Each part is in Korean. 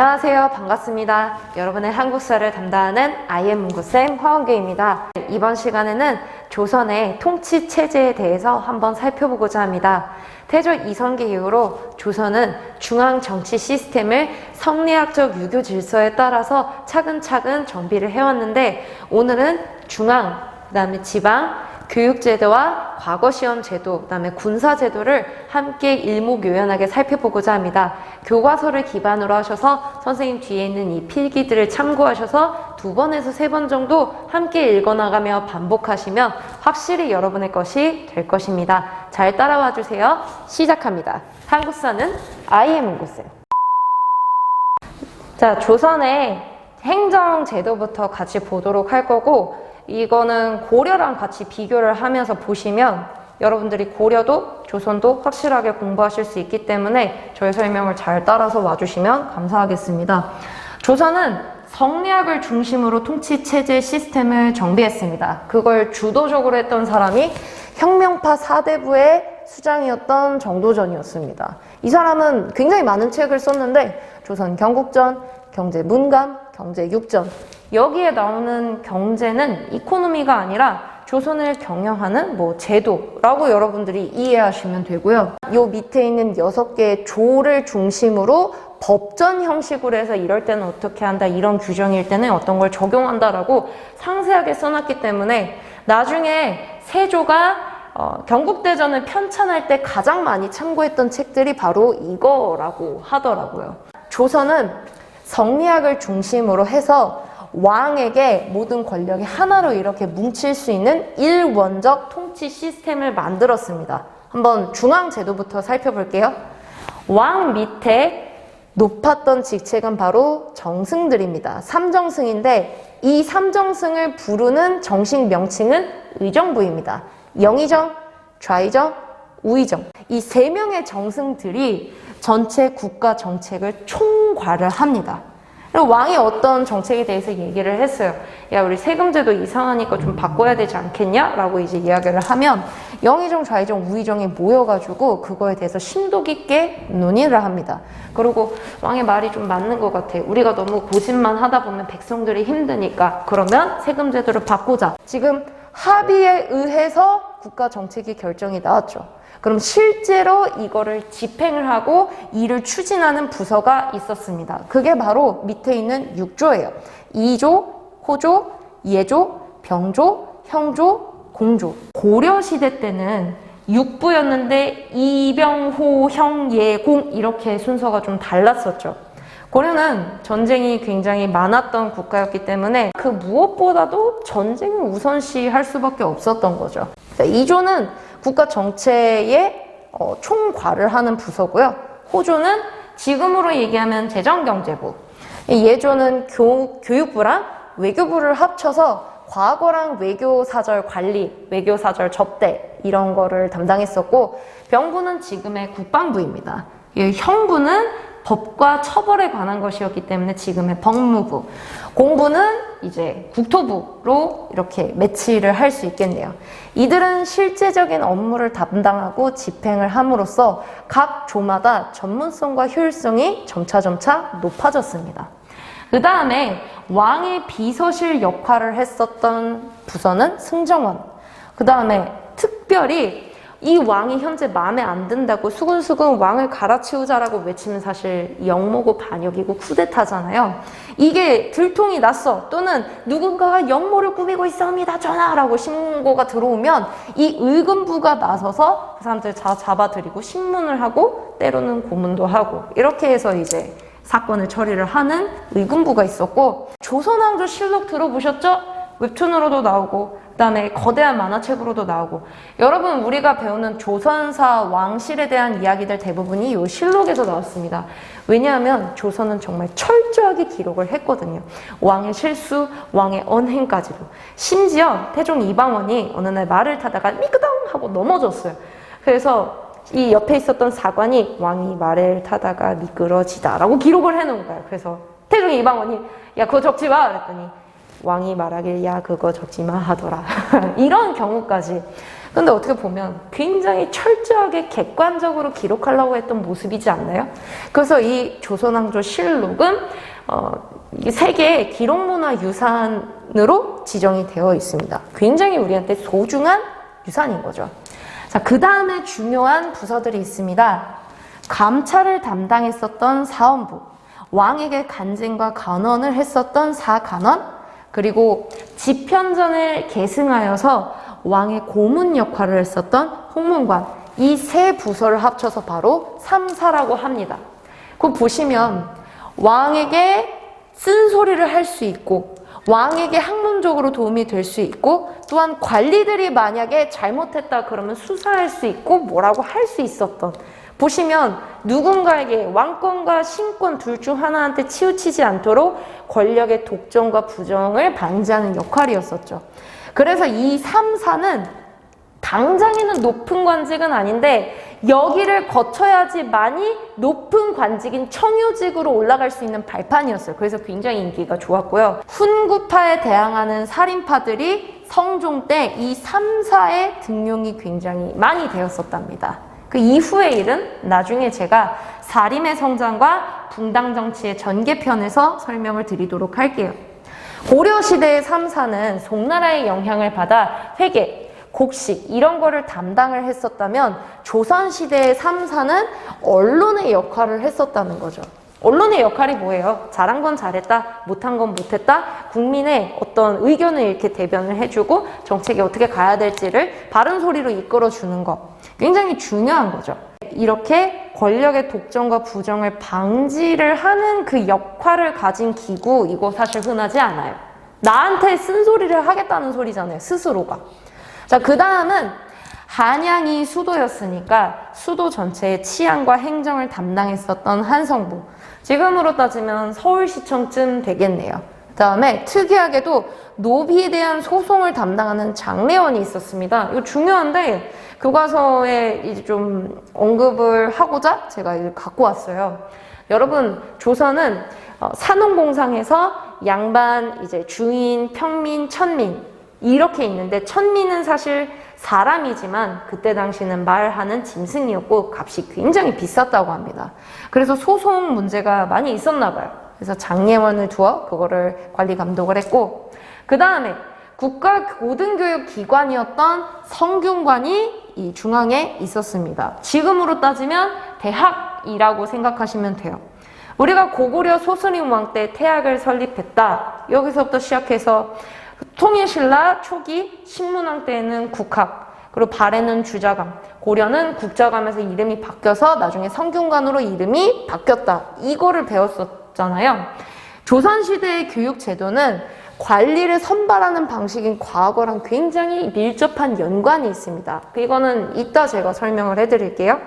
안녕하세요. 반갑습니다. 여러분의 한국사를 담당하는 IM문구쌤 화원규입니다. 이번 시간에는 조선의 통치 체제에 대해서 한번 살펴보고자 합니다. 태조 이성계 이후로 조선은 중앙 정치 시스템을 성리학적 유교 질서에 따라서 차근차근 정비를 해왔는데, 오늘은 중앙, 그 다음에 지방, 교육제도와 과거시험 제도, 그 다음에 군사제도를 함께 일목요연하게 살펴보고자 합니다. 교과서를 기반으로 하셔서 선생님 뒤에 있는 이 필기들을 참고하셔서 2번에서 3번 정도 함께 읽어나가며 반복하시면 확실히 여러분의 것이 될 것입니다. 잘 따라와 주세요. 시작합니다. 한국사는 IM문구쌤. 자, 조선의 행정제도부터 같이 보도록 할 거고, 이거는 고려랑 같이 비교를 하면서 보시면 여러분들이 고려도 조선도 확실하게 공부하실 수 있기 때문에 저의 설명을 잘 따라서 와주시면 감사하겠습니다. 조선은 성리학을 중심으로 통치체제 시스템을 정비했습니다. 그걸 주도적으로 했던 사람이 혁명파 사대부의 수장이었던 정도전이었습니다. 이 사람은 굉장히 많은 책을 썼는데 조선 경국전, 경제문감, 경제육전, 여기에 나오는 경제는 이코노미가 아니라 조선을 경영하는 제도라고 여러분들이 이해하시면 되고요. 요 밑에 있는 6개의 조를 중심으로 법전 형식으로 해서 이럴 때는 어떻게 한다, 이런 규정일 때는 어떤 걸 적용한다라고 상세하게 써놨기 때문에 나중에 세조가 경국대전을 편찬할 때 가장 많이 참고했던 책들이 바로 이거라고 하더라고요. 조선은 성리학을 중심으로 해서 왕에게 모든 권력이 하나로 이렇게 뭉칠 수 있는 일원적 통치 시스템을 만들었습니다. 한번 중앙제도부터 살펴볼게요. 왕 밑에 높았던 직책은 바로 정승들입니다. 삼정승인데 이 삼정승을 부르는 정식 명칭은 의정부입니다. 영의정, 좌의정, 우의정, 이 3명의 정승들이 전체 국가 정책을 총괄을 합니다. 그리고 왕이 어떤 정책에 대해서 얘기를 했어요. 야, 우리 세금제도 이상하니까 좀 바꿔야 되지 않겠냐? 라고 이제 이야기를 하면 영의정, 좌의정, 우의정이 모여가지고 그거에 대해서 심도 깊게 논의를 합니다. 그리고 왕의 말이 좀 맞는 것 같아. 우리가 너무 고집만 하다 보면 백성들이 힘드니까 그러면 세금제도를 바꾸자. 지금 합의에 의해서 국가 정책이 결정이 나왔죠. 그럼 실제로 이거를 집행을 하고 이를 추진하는 부서가 있었습니다. 그게 바로 밑에 있는 6조예요. 2조, 호조, 예조, 병조, 형조, 공조. 고려시대 때는 6부였는데 이병호, 형, 예, 공 이렇게 순서가 좀 달랐었죠. 고려는 전쟁이 굉장히 많았던 국가였기 때문에 그 무엇보다도 전쟁을 우선시할 수밖에 없었던 거죠. 2조는 국가 정체에 총괄을 하는 부서고요. 호조는 지금으로 얘기하면 재정경제부, 예조는 교육부랑 외교부를 합쳐서 과거랑 외교사절 관리, 외교사절 접대 이런 거를 담당했었고, 병부는 지금의 국방부입니다. 형부는 법과 처벌에 관한 것이었기 때문에 지금의 법무부, 공부는 이제 국토부로 이렇게 매치를 할 수 있겠네요. 이들은 실제적인 업무를 담당하고 집행을 함으로써 각 조마다 전문성과 효율성이 점차 높아졌습니다. 그 다음에 왕의 비서실 역할을 했었던 부서는 승정원, 그 다음에 특별히 이 왕이 현재 마음에 안 든다고 수근수근 왕을 갈아치우자라고 외치면 사실 역모고 반역이고 쿠데타잖아요. 이게 들통이 났어, 또는 누군가가 역모를 꾸미고 있습니다 전하라고 신고가 들어오면 이 의금부가 나서서 그 사람들 다 잡아들이고 신문을 하고 때로는 고문도 하고 이렇게 해서 이제 사건을 처리를 하는 의금부가 있었고, 조선왕조실록 들어보셨죠? 웹툰으로도 나오고 그 다음에 거대한 만화책으로도 나오고, 여러분 우리가 배우는 조선사 왕실에 대한 이야기들 대부분이 이 실록에서 나왔습니다. 왜냐하면 조선은 정말 철저하게 기록을 했거든요. 왕의 실수, 왕의 언행까지도. 심지어 태종 이방원이 어느 날 말을 타다가 미끄덩 하고 넘어졌어요. 그래서 이 옆에 있었던 사관이 왕이 말을 타다가 미끄러지다 라고 기록을 해놓은 거예요. 그래서 태종 이방원이 야, 그거 적지 마 그랬더니 왕이 말하길 야, 그거 적지 마 하더라. 이런 경우까지. 근데 어떻게 보면 굉장히 철저하게 객관적으로 기록하려고 했던 모습이지 않나요? 그래서 이 조선왕조실록은 이 세계의 기록문화유산으로 지정이 되어 있습니다. 굉장히 우리한테 소중한 유산인 거죠. 자, 그 다음에 중요한 부서들이 있습니다. 감찰을 담당했었던 사원부, 왕에게 간증과 간언을 했었던 사간언, 그리고 집현전을 계승하여서 왕의 고문 역할을 했었던 홍문관, 이 세 부서를 합쳐서 바로 삼사라고 합니다. 그거 보시면 왕에게 쓴소리를 할 수 있고 왕에게 학문적으로 도움이 될 수 있고 또한 관리들이 만약에 잘못했다 그러면 수사할 수 있고 뭐라고 할 수 있었던, 보시면 누군가에게 왕권과 신권 둘 중 하나한테 치우치지 않도록 권력의 독점과 부정을 방지하는 역할이었었죠. 그래서 이 3사는 당장에는 높은 관직은 아닌데 여기를 거쳐야지만이 높은 관직인 청유직으로 올라갈 수 있는 발판이었어요. 그래서 굉장히 인기가 좋았고요. 훈구파에 대항하는 살인파들이 성종 때 이 3사의 등용이 굉장히 많이 되었었답니다. 그 이후의 일은 나중에 제가 사림의 성장과 붕당 정치의 전개편에서 설명을 드리도록 할게요. 고려시대의 3사는 송나라의 영향을 받아 회계, 곡식 이런 거를 담당을 했었다면 조선시대의 3사는 언론의 역할을 했었다는 거죠. 언론의 역할이 뭐예요? 잘한 건 잘했다, 못한 건 못했다, 국민의 어떤 의견을 이렇게 대변을 해주고 정책이 어떻게 가야 될지를 바른 소리로 이끌어주는 거, 굉장히 중요한 거죠. 이렇게 권력의 독점과 부정을 방지를 하는 그 역할을 가진 기구, 이거 사실 흔하지 않아요. 나한테 쓴소리를 하겠다는 소리잖아요, 스스로가. 자, 그 다음은 한양이 수도였으니까 수도 전체의 치안과 행정을 담당했었던 한성부. 지금으로 따지면 서울시청쯤 되겠네요. 그 다음에 특이하게도 노비에 대한 소송을 담당하는 장례원이 있었습니다. 이거 중요한데 교과서에 이제 좀 언급을 하고자 제가 이걸 갖고 왔어요. 여러분, 조선은 산업공상에서 양반, 이제 주인, 평민, 천민 이렇게 있는데 천민은 사실 사람이지만 그때 당시는 말하는 짐승이었고 값이 굉장히 비쌌다고 합니다. 그래서 소송 문제가 많이 있었나 봐요. 그래서 장례원을 두어 그거를 관리 감독을 했고, 그 다음에 국가 고등교육기관이었던 성균관이 이 중앙에 있었습니다. 지금으로 따지면 대학이라고 생각하시면 돼요. 우리가 고구려 소스림왕 때 태학을 설립했다. 여기서부터 시작해서 통일신라 초기 신문왕 때에는 국학, 그리고 발해는 주자감, 고려는 국자감에서 이름이 바뀌어서 나중에 성균관으로 이름이 바뀌었다. 이거를 배웠었잖아요. 조선시대의 교육제도는 관리를 선발하는 방식인 과거랑 굉장히 밀접한 연관이 있습니다. 이거는 이따 제가 설명을 해드릴게요.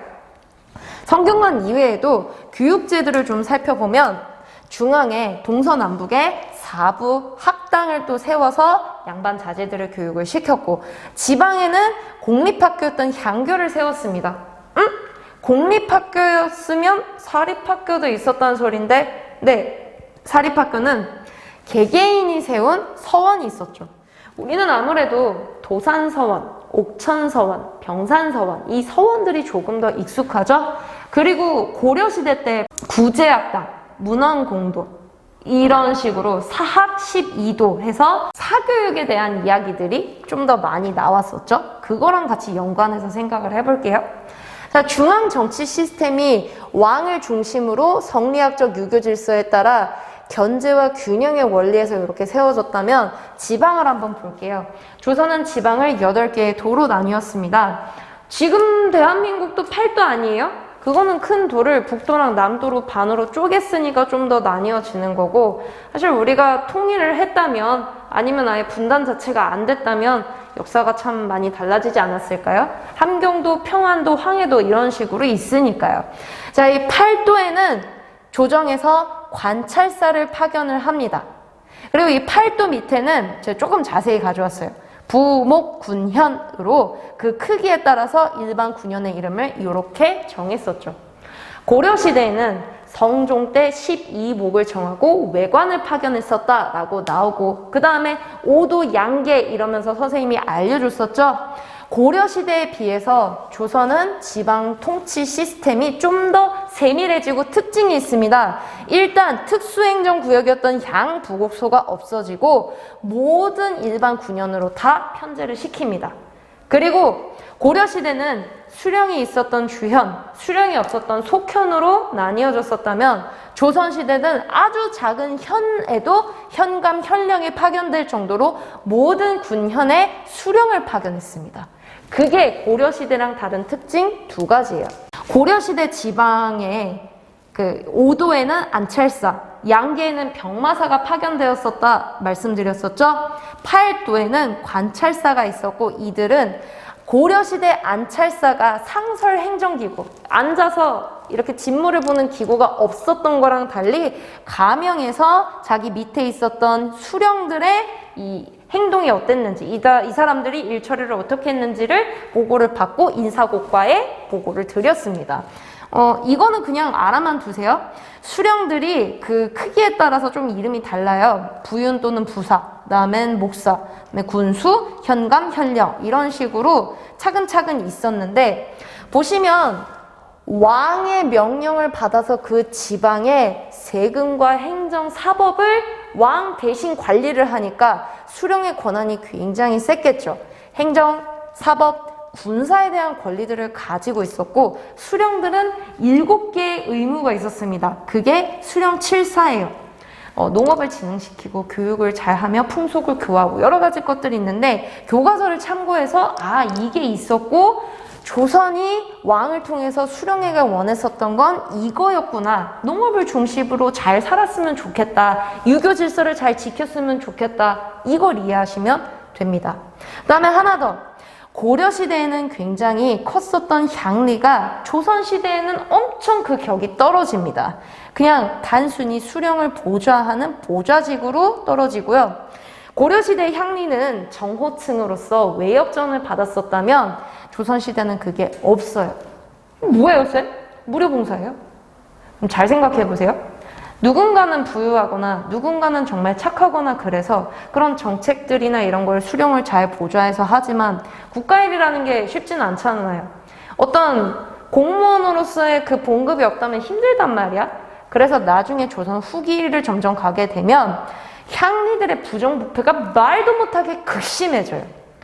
성균관 이외에도 교육제도를 좀 살펴보면 중앙에 동서남북에 4부 학당을 또 세워서 양반 자제들을 교육을 시켰고, 지방에는 공립학교였던 향교를 세웠습니다. 공립학교였으면 사립학교도 있었다는 소린데, 네, 사립학교는 개개인이 세운 서원이 있었죠. 우리는 아무래도 도산서원, 옥천서원, 병산서원, 이 서원들이 조금 더 익숙하죠. 그리고 고려시대 때 구제학당, 문헌공도 이런 식으로 사학 12도 해서 사교육에 대한 이야기들이 좀 더 많이 나왔었죠. 그거랑 같이 연관해서 생각을 해볼게요. 자, 중앙 정치 시스템이 왕을 중심으로 성리학적 유교 질서에 따라 견제와 균형의 원리에서 이렇게 세워졌다면 지방을 한번 볼게요. 조선은 지방을 8개의 도로 나뉘었습니다. 지금 대한민국도 8도 아니에요? 그거는 큰 도를 북도랑 남도로 반으로 쪼갰으니까 좀 더 나뉘어지는 거고, 사실 우리가 통일을 했다면 아니면 아예 분단 자체가 안 됐다면 역사가 참 많이 달라지지 않았을까요? 함경도, 평안도, 황해도 이런 식으로 있으니까요. 자, 이 8도에는 조정에서 관찰사를 파견을 합니다. 그리고 이 8도 밑에는 제가 조금 자세히 가져왔어요. 부목, 군현으로 그 크기에 따라서 일반 군현의 이름을 이렇게 정했었죠. 고려시대에는 성종 때 12목을 정하고 외관을 파견했었다라고 나오고, 그 다음에 5도 양계 이러면서 선생님이 알려줬었죠. 고려시대에 비해서 조선은 지방 통치 시스템이 좀 더 세밀해지고 특징이 있습니다. 일단 특수행정구역이었던 양부곡소가 없어지고 모든 일반 군현으로 다 편제를 시킵니다. 그리고 고려시대는 수령이 있었던 주현, 수령이 없었던 속현으로 나뉘어졌었다면 조선시대는 아주 작은 현에도 현감, 현령이 파견될 정도로 모든 군현에 수령을 파견했습니다. 그게 고려시대랑 다른 특징 두 가지예요. 고려시대 지방에 오도에는 안찰사, 양계에는 병마사가 파견되었었다 말씀드렸었죠. 팔도에는 관찰사가 있었고 이들은 고려시대 안찰사가 상설 행정기구, 앉아서 이렇게 진무를 보는 기구가 없었던 거랑 달리 가명에서 자기 밑에 있었던 수령들의 이 행동이 어땠는지, 이 사람들이 일처리를 어떻게 했는지를 보고를 받고 인사고과에 보고를 드렸습니다. 이거는 그냥 알아만 두세요. 수령들이 그 크기에 따라서 좀 이름이 달라요. 부윤 또는 부사, 그다음엔 목사, 그다음에 군수, 현감, 현령 이런 식으로 차근차근 있었는데 보시면 왕의 명령을 받아서 그 지방의 세금과 행정, 사법을 왕 대신 관리를 하니까 수령의 권한이 굉장히 셌겠죠. 행정, 사법, 군사에 대한 권리들을 가지고 있었고 수령들은 7개의 의무가 있었습니다. 그게 수령 7사예요. 농업을 진흥시키고 교육을 잘하며 풍속을 교화하고 여러 가지 것들이 있는데 교과서를 참고해서 이게 있었고 조선이 왕을 통해서 수령에게 원했었던 건 이거였구나. 농업을 중심으로 잘 살았으면 좋겠다. 유교 질서를 잘 지켰으면 좋겠다. 이걸 이해하시면 됩니다. 그 다음에 하나 더. 고려시대에는 굉장히 컸었던 향리가 조선시대에는 엄청 그 격이 떨어집니다. 그냥 단순히 수령을 보좌하는 보좌직으로 떨어지고요. 고려시대의 향리는 정호층으로서 외역전을 받았었다면 조선시대는 그게 없어요. 뭐예요, 쌤? 무료봉사예요? 그럼 잘 생각해 보세요. 누군가는 부유하거나 누군가는 정말 착하거나 그래서 그런 정책들이나 이런 걸 수령을 잘 보좌해서 하지만 국가일이라는 게 쉽지는 않잖아요. 어떤 공무원으로서의 그 봉급이 없다면 힘들단 말이야. 그래서 나중에 조선 후기를 점점 가게 되면 향리들의 부정부패가 말도 못하게 극심해져요.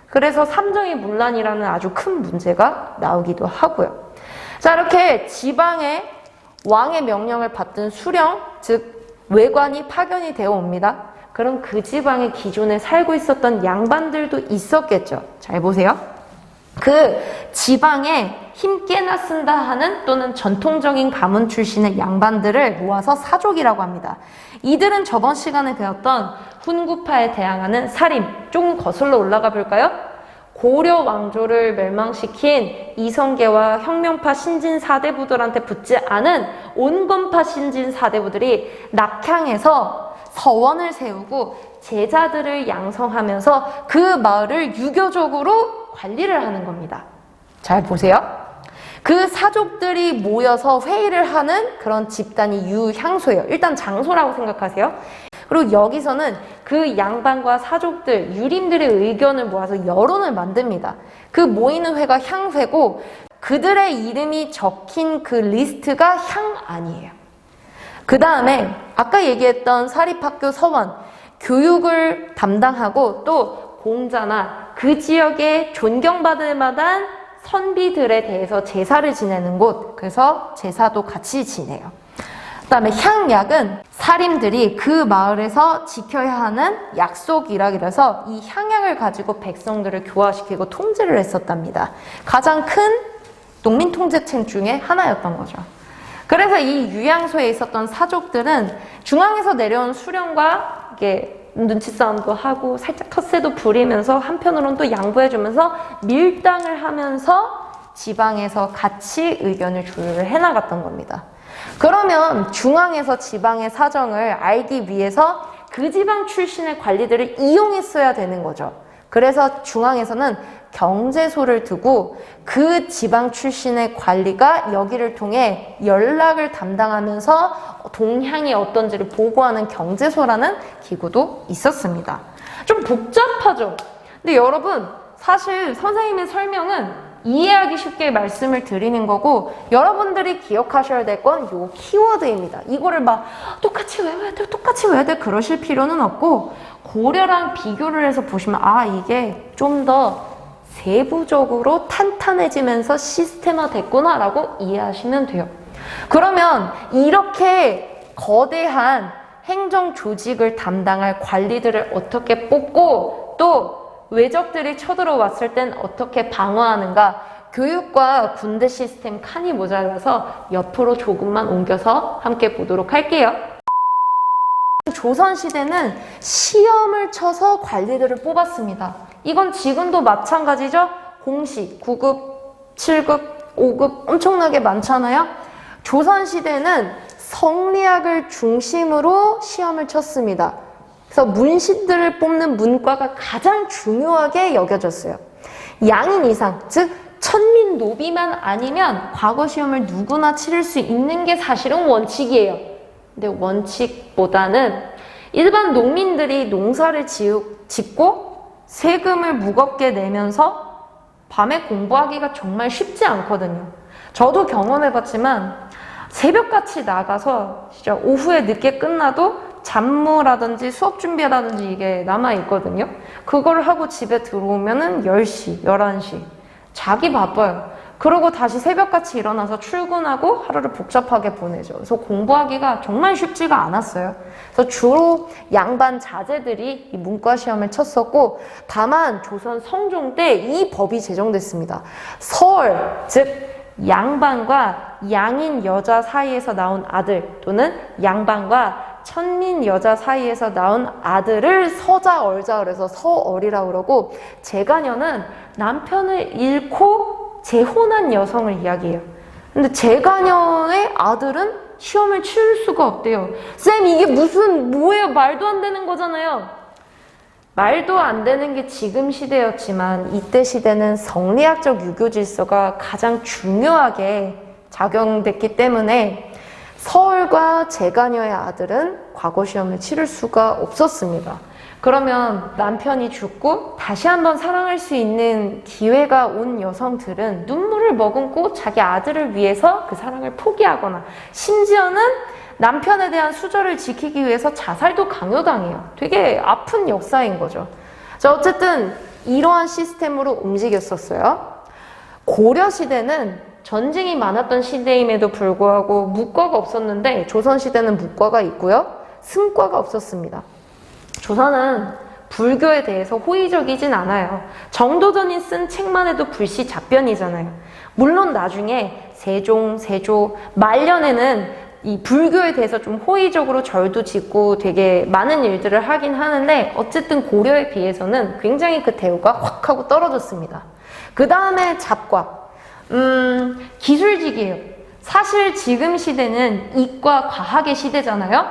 그래서 삼정의 문란이라는 아주 큰 문제가 나오기도 하고요. 자, 이렇게 지방에 왕의 명령을 받든 수령, 즉 외관이 파견이 되어 옵니다. 그럼 그 지방의 기존에 살고 있었던 양반들도 있었겠죠. 잘 보세요. 그 지방에 힘께나 쓴다 하는 또는 전통적인 가문 출신의 양반들을 모아서 사족이라고 합니다. 이들은 저번 시간에 배웠던 훈구파에 대항하는 살인, 조금 거슬러 올라가 볼까요? 고려 왕조를 멸망시킨 이성계와 혁명파 신진 사대부들한테 붙지 않은 온건파 신진 사대부들이 낙향에서 서원을 세우고 제자들을 양성하면서 그 마을을 유교적으로 관리를 하는 겁니다. 잘 보세요. 그 사족들이 모여서 회의를 하는 그런 집단이 유향소예요. 일단 장소라고 생각하세요. 그리고 여기서는 그 양반과 사족들, 유림들의 의견을 모아서 여론을 만듭니다. 그 모이는 회가 향회고 그들의 이름이 적힌 그 리스트가 향안이에요. 그 다음에 아까 얘기했던 사립학교 서원, 교육을 담당하고 또 공자나 그 지역에 존경받을 만한 선비들에 대해서 제사를 지내는 곳, 그래서 제사도 같이 지내요. 그 다음에 향약은 사림들이 그 마을에서 지켜야 하는 약속이라 그래서 이 향약을 가지고 백성들을 교화시키고 통제를 했었답니다. 가장 큰 농민 통제책 중에 하나였던 거죠. 그래서 이 유양소에 있었던 사족들은 중앙에서 내려온 수령과 이게 눈치 싸움도 하고 살짝 텃세도 부리면서 한편으로는 또 양보해주면서 밀당을 하면서 지방에서 같이 의견을 조율을 해나갔던 겁니다. 그러면 중앙에서 지방의 사정을 알기 위해서 그 지방 출신의 관리들을 이용했어야 되는 거죠. 그래서 중앙에서는 경제소를 두고 그 지방 출신의 관리가 여기를 통해 연락을 담당하면서 동향이 어떤지를 보고하는 경제소라는 기구도 있었습니다. 좀 복잡하죠? 근데 여러분, 사실 선생님의 설명은 이해하기 쉽게 말씀을 드리는 거고, 여러분들이 기억하셔야 될 건 요 키워드입니다. 이거를 막 똑같이 외워야 돼 그러실 필요는 없고, 고려랑 비교를 해서 보시면 이게 좀 더 세부적으로 탄탄해지면서 시스템화 됐구나 라고 이해하시면 돼요. 그러면 이렇게 거대한 행정 조직을 담당할 관리들을 어떻게 뽑고, 또 외적들이 쳐들어왔을 땐 어떻게 방어하는가, 교육과 군대 시스템 칸이 모자라서 옆으로 조금만 옮겨서 함께 보도록 할게요. 조선시대는 시험을 쳐서 관리들을 뽑았습니다. 이건 지금도 마찬가지죠. 공시, 9급, 7급, 5급 엄청나게 많잖아요. 조선시대는 성리학을 중심으로 시험을 쳤습니다. 그래서 문신들을 뽑는 문과가 가장 중요하게 여겨졌어요. 양인 이상, 즉 천민 노비만 아니면 과거 시험을 누구나 치를 수 있는 게 사실은 원칙이에요. 근데 원칙보다는 일반 농민들이 농사를 짓고 세금을 무겁게 내면서 밤에 공부하기가 정말 쉽지 않거든요. 저도 경험해봤지만 새벽같이 나가서 진짜 오후에 늦게 끝나도 잡무라든지 수업 준비라든지 이게 남아있거든요. 그걸 하고 집에 들어오면은 10시, 11시. 자기 바빠요. 그러고 다시 새벽같이 일어나서 출근하고 하루를 복잡하게 보내죠. 그래서 공부하기가 정말 쉽지가 않았어요. 그래서 주로 양반 자제들이 이 문과 시험을 쳤었고, 다만 조선 성종 때 이 법이 제정됐습니다. 서얼, 즉 양반과 양인 여자 사이에서 나온 아들, 또는 양반과 천민 여자 사이에서 나온 아들을 서자 얼자 그래서 서얼이라고 그러고, 재가녀는 남편을 잃고 재혼한 여성을 이야기해요. 근데 재가녀의 아들은 시험을 치를 수가 없대요. 쌤, 이게 뭐예요? 말도 안 되는 거잖아요. 말도 안 되는 게 지금 시대였지만, 이때 시대는 성리학적 유교 질서가 가장 중요하게 작용됐기 때문에 서얼과 재가녀의 아들은 과거 시험을 치를 수가 없었습니다. 그러면 남편이 죽고 다시 한번 사랑할 수 있는 기회가 온 여성들은 눈물을 머금고 자기 아들을 위해서 그 사랑을 포기하거나, 심지어는 남편에 대한 수절을 지키기 위해서 자살도 강요당해요. 되게 아픈 역사인 거죠. 자, 어쨌든 이러한 시스템으로 움직였었어요. 고려시대는 전쟁이 많았던 시대임에도 불구하고 무과가 없었는데, 조선시대는 무과가 있고요. 승과가 없었습니다. 조선은 불교에 대해서 호의적이진 않아요. 정도전이 쓴 책만 해도 불시잡변이잖아요. 물론 나중에 세종, 세조, 말년에는 이 불교에 대해서 좀 호의적으로 절도 짓고 되게 많은 일들을 하긴 하는데, 어쨌든 고려에 비해서는 굉장히 그 대우가 확 하고 떨어졌습니다. 그 다음에 잡과, 기술직이에요. 사실 지금 시대는 이과 과학의 시대잖아요.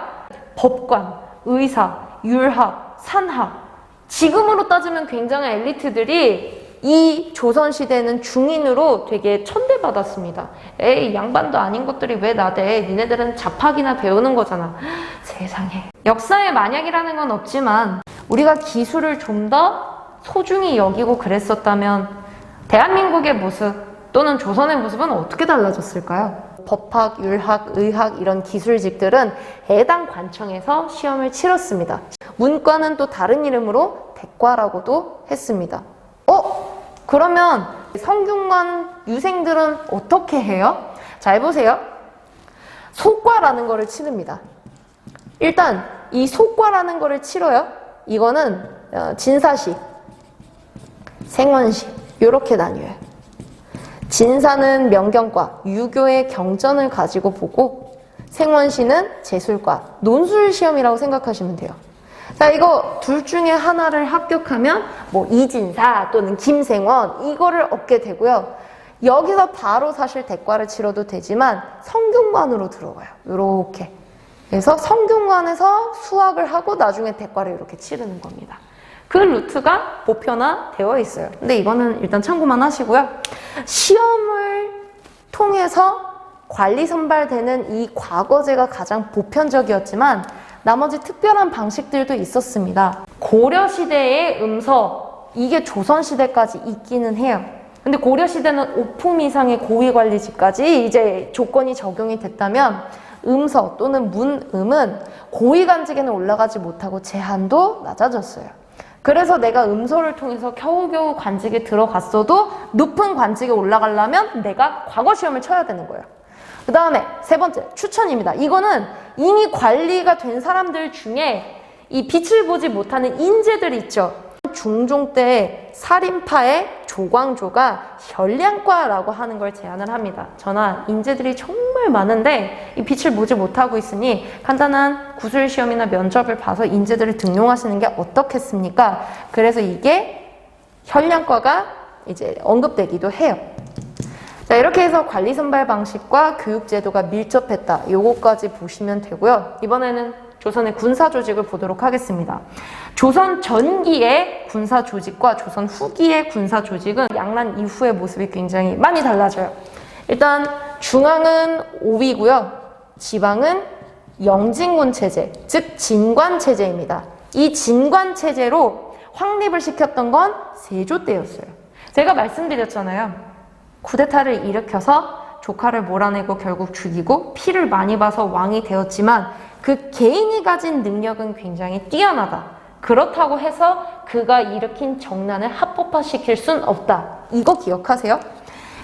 법관, 의사, 율학, 산학, 지금으로 따지면 굉장한 엘리트들이 이 조선시대는 중인으로 되게 천대받았습니다. 에이, 양반도 아닌 것들이 왜 나대? 니네들은 잡학이나 배우는 거잖아. 세상에. 역사의 만약이라는 건 없지만 우리가 기술을 좀 더 소중히 여기고 그랬었다면 대한민국의 모습 또는 조선의 모습은 어떻게 달라졌을까요? 법학, 율학, 의학 이런 기술직들은 해당 관청에서 시험을 치렀습니다. 문과는 또 다른 이름으로 대과라고도 했습니다. 그러면 성균관 유생들은 어떻게 해요? 잘 보세요. 소과라는 거를 치릅니다. 일단 이 소과라는 거를 치러요. 이거는 진사시, 생원시 이렇게 나뉘어요. 진사는 명경과, 유교의 경전을 가지고 보고, 생원시는 제술과, 논술 시험이라고 생각하시면 돼요. 자, 이거 둘 중에 하나를 합격하면 뭐 이진사 또는 김생원 이거를 얻게 되고요. 여기서 바로 사실 대과를 치러도 되지만 성균관으로 들어가요. 이렇게. 그래서 성균관에서 수학을 하고 나중에 대과를 이렇게 치르는 겁니다. 그 루트가 보편화되어 있어요. 근데 이거는 일단 참고만 하시고요. 시험을 통해서 관리 선발되는 이 과거제가 가장 보편적이었지만 나머지 특별한 방식들도 있었습니다. 고려시대의 음서, 이게 조선시대까지 있기는 해요. 근데 고려시대는 5품 이상의 고위관리직까지 이제 조건이 적용이 됐다면 음서 또는 문음은 고위관직에는 올라가지 못하고 제한도 낮아졌어요. 그래서 내가 음서를 통해서 겨우겨우 관직에 들어갔어도 높은 관직에 올라가려면 내가 과거 시험을 쳐야 되는 거예요. 그 다음에 세 번째, 추천입니다. 이거는 이미 관리가 된 사람들 중에 이 빛을 보지 못하는 인재들이 있죠. 중종 때 살인파의 조광조가 현량과라고 하는 걸 제안을 합니다. 전하, 인재들이 정말 많은데 이 빛을 보지 못하고 있으니 간단한 구술 시험이나 면접을 봐서 인재들을 등용하시는 게 어떻겠습니까? 그래서 이게 현량과가 이제 언급되기도 해요. 자, 이렇게 해서 관리 선발 방식과 교육 제도가 밀접했다. 요거까지 보시면 되고요. 이번에는 조선의 군사 조직을 보도록 하겠습니다. 조선 전기의 군사 조직과 조선 후기의 군사 조직은 양란 이후의 모습이 굉장히 많이 달라져요. 일단 중앙은 오위고요. 지방은 영진군 체제, 즉 진관 체제입니다. 이 진관 체제로 확립을 시켰던 건 세조 때였어요. 제가 말씀드렸잖아요. 쿠데타를 일으켜서 조카를 몰아내고 결국 죽이고 피를 많이 봐서 왕이 되었지만 그 개인이 가진 능력은 굉장히 뛰어나다. 그렇다고 해서 그가 일으킨 정난을 합법화시킬 순 없다. 이거 기억하세요?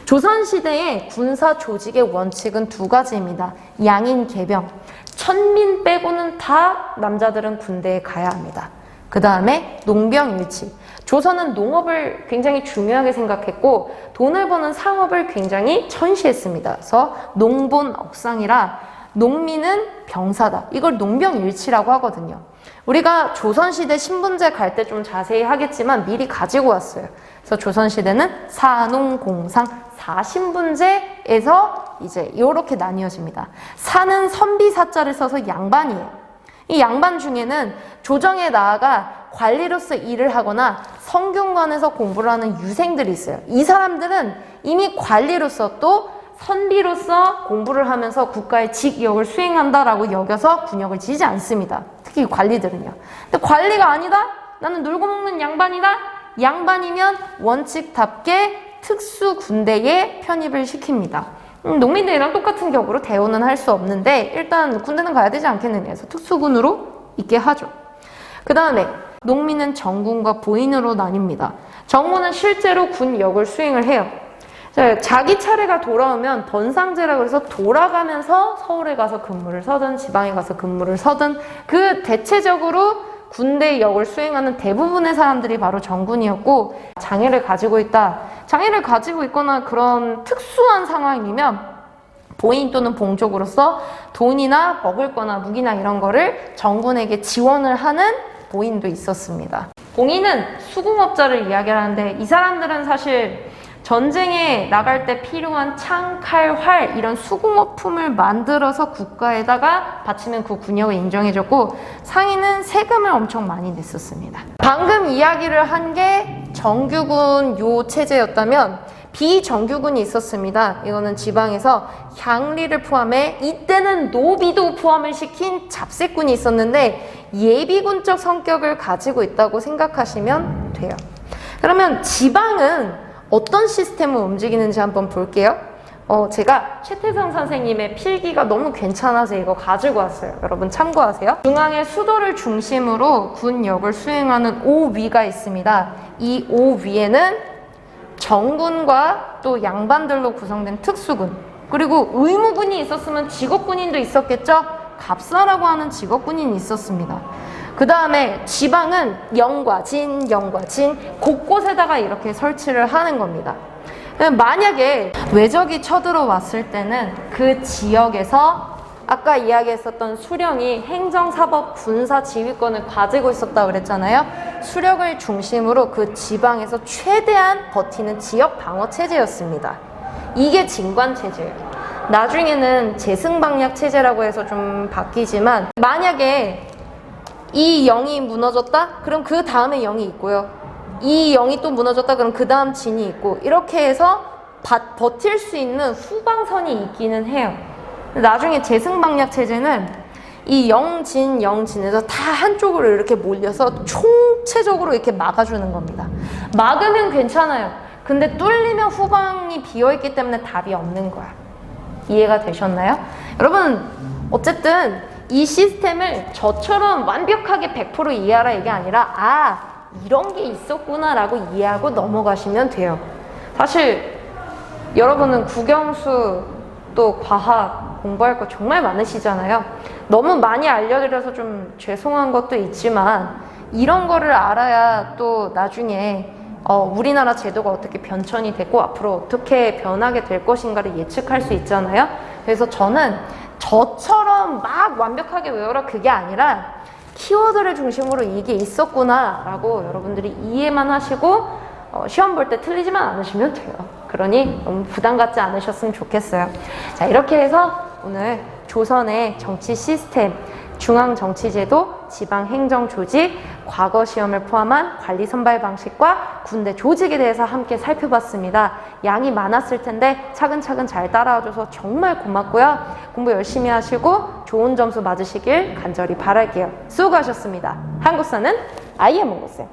조선시대의 군사 조직의 원칙은 두 가지입니다. 양인 계병. 천민 빼고는 다 남자들은 군대에 가야 합니다. 그 다음에 농병일치. 조선은 농업을 굉장히 중요하게 생각했고 돈을 버는 상업을 굉장히 천시했습니다. 그래서 농본억상이라 농민은 병사다. 이걸 농병일치라고 하거든요. 우리가 조선시대 신분제 갈 때 좀 자세히 하겠지만 미리 가지고 왔어요. 그래서 조선시대는 사농공상 사신분제에서 이제 이렇게 나뉘어집니다. 사는 선비사자를 써서 양반이에요. 이 양반 중에는 조정에 나아가 관리로서 일을 하거나 성균관에서 공부를 하는 유생들이 있어요. 이 사람들은 이미 관리로서 또 선비로서 공부를 하면서 국가의 직역을 수행한다라고 여겨서 군역을 지지 않습니다. 특히 관리들은요. 근데 관리가 아니다? 나는 놀고 먹는 양반이다? 양반이면 원칙답게 특수 군대에 편입을 시킵니다. 농민들이랑 똑같은 격으로 대우는 할 수 없는데 일단 군대는 가야 되지 않겠느냐 해서 특수군으로 있게 하죠. 그 다음에 농민은 정군과 보인으로 나뉩니다. 정군은 실제로 군 역을 수행을 해요. 자기 차례가 돌아오면 번상제라고 해서 돌아가면서 서울에 가서 근무를 서든 지방에 가서 근무를 서든 그 대체적으로 군대 역을 수행하는 대부분의 사람들이 바로 정군이었고 장애를 가지고 있다. 장애를 가지고 있거나 그런 특수한 상황이면 보인 또는 봉족으로서 돈이나 먹을 거나 무기나 이런 거를 정군에게 지원을 하는 보인도 있었습니다. 봉인은 수공업자를 이야기하는데 이 사람들은 사실 전쟁에 나갈 때 필요한 창, 칼, 활 이런 수공업품을 만들어서 국가에다가 바치면 그 군역을 인정해줬고 상인은 세금을 엄청 많이 냈었습니다. 방금 이야기를 한 게 정규군 요 체제였다면 비정규군이 있었습니다. 이거는 지방에서 향리를 포함해 이때는 노비도 포함을 시킨 잡색군이 있었는데 예비군적 성격을 가지고 있다고 생각하시면 돼요. 그러면 지방은 어떤 시스템을 움직이는지 한번 볼게요. 제가 최태성 선생님의 필기가 너무 괜찮아서 이거 가지고 왔어요. 여러분 참고하세요. 중앙의 수도를 중심으로 군역을 수행하는 5위가 있습니다. 이 5위에는 정군과 또 양반들로 구성된 특수군, 그리고 의무군이 있었으면 직업군인도 있었겠죠? 갑사라고 하는 직업군인이 있었습니다. 그 다음에 지방은 영과 진 곳곳에다가 이렇게 설치를 하는 겁니다. 만약에 외적이 쳐들어왔을 때는 그 지역에서 아까 이야기했었던 수령이 행정사법 군사 지휘권을 가지고 있었다고 그랬잖아요. 수령을 중심으로 그 지방에서 최대한 버티는 지역 방어 체제였습니다. 이게 진관 체제예요. 나중에는 재승방약 체제라고 해서 좀 바뀌지만 만약에 이 영이 무너졌다? 그럼 그 다음에 영이 있고요. 이 영이 또 무너졌다? 그럼 그 다음 진이 있고 이렇게 해서 버틸 수 있는 후방선이 있기는 해요. 나중에 재승방약 체제는 이 영진에서 다 한쪽으로 이렇게 몰려서 총 총체적으로 이렇게 막아주는 겁니다. 막으면 괜찮아요. 근데 뚫리면 후방이 비어있기 때문에 답이 없는 거야. 이해가 되셨나요? 여러분, 어쨌든 이 시스템을 저처럼 완벽하게 100% 이해하라 이게 아니라 이런 게 있었구나 라고 이해하고 넘어가시면 돼요. 사실 여러분은 국영수 또 과학 공부할 거 정말 많으시잖아요. 너무 많이 알려드려서 좀 죄송한 것도 있지만 이런 거를 알아야 또 나중에 우리나라 제도가 어떻게 변천이 되고 앞으로 어떻게 변하게 될 것인가를 예측할 수 있잖아요. 그래서 저는 저처럼 막 완벽하게 외워라 그게 아니라 키워드를 중심으로 이게 있었구나 라고 여러분들이 이해만 하시고 시험 볼 때 틀리지만 않으시면 돼요. 그러니 너무 부담 갖지 않으셨으면 좋겠어요. 자, 이렇게 해서 오늘 조선의 정치 시스템, 중앙정치제도, 지방행정조직, 과거 시험을 포함한 관리 선발 방식과 군대 조직에 대해서 함께 살펴봤습니다. 양이 많았을 텐데 차근차근 잘 따라와줘서 정말 고맙고요. 공부 열심히 하시고 좋은 점수 맞으시길 간절히 바랄게요. 수고하셨습니다. 한국사는 아이의 몽고쌤.